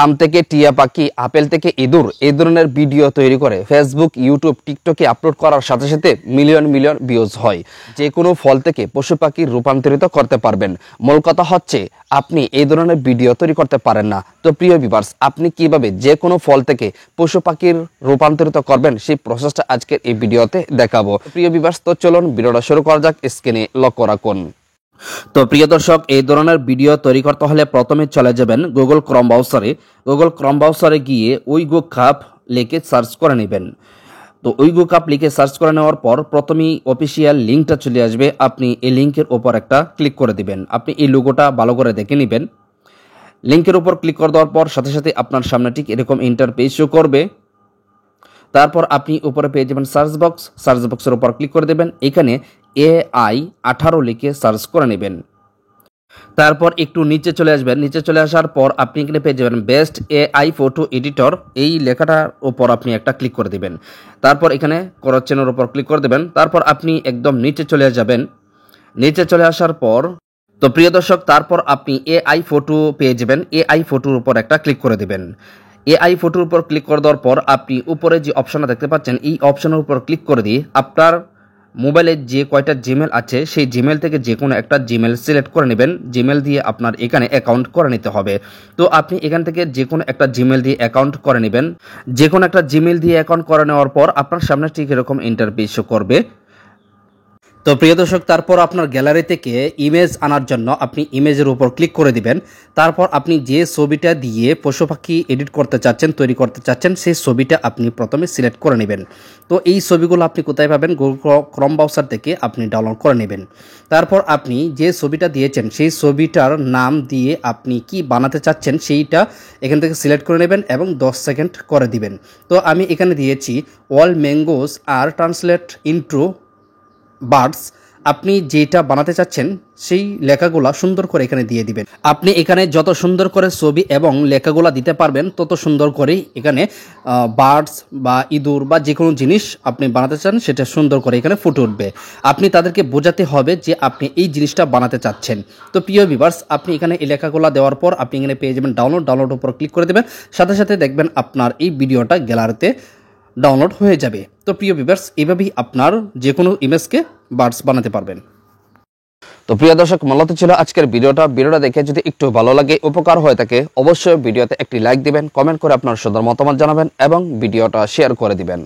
আম থেকে টিয়া পাখি, আপেল থেকে ইঁদুর, এই ধরনের ভিডিও তৈরি করে ফেসবুক, ইউটিউব, টিকটকে আপলোড করার সাথে সাথে মিলিয়ন মিলিয়ন ভিউজ হয়। যে কোনো ফল থেকে পশু পাখি রূপান্তরিত করতে পারবেন। মূল কথা হচ্ছে আপনি এই ধরনের ভিডিও তৈরি করতে পারেন না। তো প্রিয় ভিউয়ার্স, আপনি কিভাবে যে কোনো ফল থেকে পশু পাখির রূপান্তরিত করবেন সেই প্রসেসটা আজকের এই ভিডিওতে দেখাবো। প্রিয় ভিউয়ার্স, তো চলুন ভিডিওটা শুরু করা যাক। স্ক্রিনে লক্ষ্য রাখুন। তো প্রিয় দর্শক, এই ধরনের ভিডিও তৈরি করতে হলে প্রথমে চলে যাবেন গুগল ক্রোম ব্রাউজারে। গুগল ক্রোম ব্রাউজারে গিয়ে উইগো কাপ লিখে সার্চ করে নেবেন। তো উইগো কাপ লিখে সার্চ করে নেওয়ার পর প্রথমেই অফিসিয়াল লিঙ্কটা চলে আসবে। আপনি এই লিঙ্কের উপর একটা ক্লিক করে দিবেন। আপনি এই লোগোটা ভালো করে দেখে নেবেন। লিঙ্কের উপর ক্লিক করে দেওয়ার পর সাথে সাথে আপনার সামনে ঠিক এরকম ইন্টারফেস শো করবে। তারপর আপনি উপরে পেয়ে যাবেন সার্চ বক্সের উপর ক্লিক করে দেবেন। এখানে AI 18 লিখে সার্চ করে নেবেন। তারপর একটু নিচে চলে আসবেন। নিচে চলে আসার পর আপনি এখানে পেয়ে যাবেন বেস্ট AI ফটো এডিটর, এই লেখাটার উপর আপনি একটা ক্লিক করে দেবেন। তারপর এখানে করচ্ছেনের উপর ক্লিক করে দেবেন। তারপর আপনি একদম নিচে চলে যাবেন। নিচে চলে আসার পর তো প্রিয় দর্শক, তারপর আপনি AI ফটো পেয়ে যাবেন। AI ফটোর উপর একটা ক্লিক করে দেবেন। AI ফটোর উপর ক্লিক করে দেওয়ার পর আপনি উপরে যে অপশনটা দেখতে পাচ্ছেন, এই অপশনের উপর ক্লিক করে দিয়ে আপনার মোবাইলে যে কয়টা জিমেল আছে সেই জিমেল থেকে যে কোনো একটা জিমেল সিলেক্ট করে নেবেন। জিমেল দিয়ে আপনার এখানে অ্যাকাউন্ট করে নিতে হবে। তো আপনি এখান থেকে যে কোনো একটা জিমেল দিয়ে অ্যাকাউন্ট করে নেবেন। যে কোনো একটা জিমেল দিয়ে অ্যাকাউন্ট করে নেওয়ার পর আপনার সামনে ঠিক এরকম ইন্টারফেস শো করবে। তো প্রিয় দর্শক, তারপর আপনার গ্যালারি থেকে ইমেজ আনার জন্য আপনি ইমেজের উপর ক্লিক করে দিবেন। তারপর আপনি যে ছবিটা দিয়ে পশু পাখি এডিট করতে চাচ্ছেন, তৈরি করতে চাচ্ছেন, সেই ছবিটা আপনি প্রথমে সিলেক্ট করে নেবেন। তো এই ছবিগুলো আপনি কোথায় পাবেন? গুগল ক্রোম ব্রাউজার থেকে আপনি ডাউনলোড করে নেবেন। তারপর আপনি যে ছবিটা দিয়েছেন সেই ছবিটার নাম দিয়ে আপনি কি বানাতে চাচ্ছেন সেইটা এখান থেকে সিলেক্ট করে নেবেন এবং 10 সেকেন্ড করে দিবেন। তো আমি এখানে দিয়েছি অল ম্যাঙ্গোস আর ট্রান্সলেট ইনটু বার্ডস। আপনি যেটা বানাতে চাচ্ছেন সেই লেখাগুলা সুন্দর করে এখানে দিয়ে দিবেন। আপনি এখানে যত সুন্দর করে ছবি এবং লেখাগুলা দিতে পারবেন তত সুন্দর করে এখানে বার্ডস বা ইঁদুর বা যে কোনো জিনিস আপনি বানাতে চান সেটা সুন্দর করে এখানে ফুটে উঠবে। আপনি তাদেরকে বোঝাতে হবে যে আপনি এই জিনিসটা বানাতে চাচ্ছেন। তো প্রিয় ভিউয়ার্স, আপনি এখানে এই লেখাগুলা দেওয়ার পর আপনি এখানে পেয়ে যাবেন ডাউনলোড উপর ক্লিক করে দেবেন। সাথে সাথে দেখবেন আপনার এই ভিডিওটা গ্যালারিতে ডাউনলোড হয়ে যাবে। তো প্রিয় ভিউয়ার্স, এইভাবেই আপনার যে কোনো ইমেজকে বার্ডস বানাতে পারবেন। তো প্রিয় দর্শক, মূলত ছিল আজকের ভিডিওটা দেখে যদি একটু ভালো লাগে, উপকার হয়ে থাকে, অবশ্যই ভিডিওতে একটি লাইক দিবেন, কমেন্ট করে আপনার সুন্দর মতামত জানাবেন এবং ভিডিওটা শেয়ার করে দিবেন।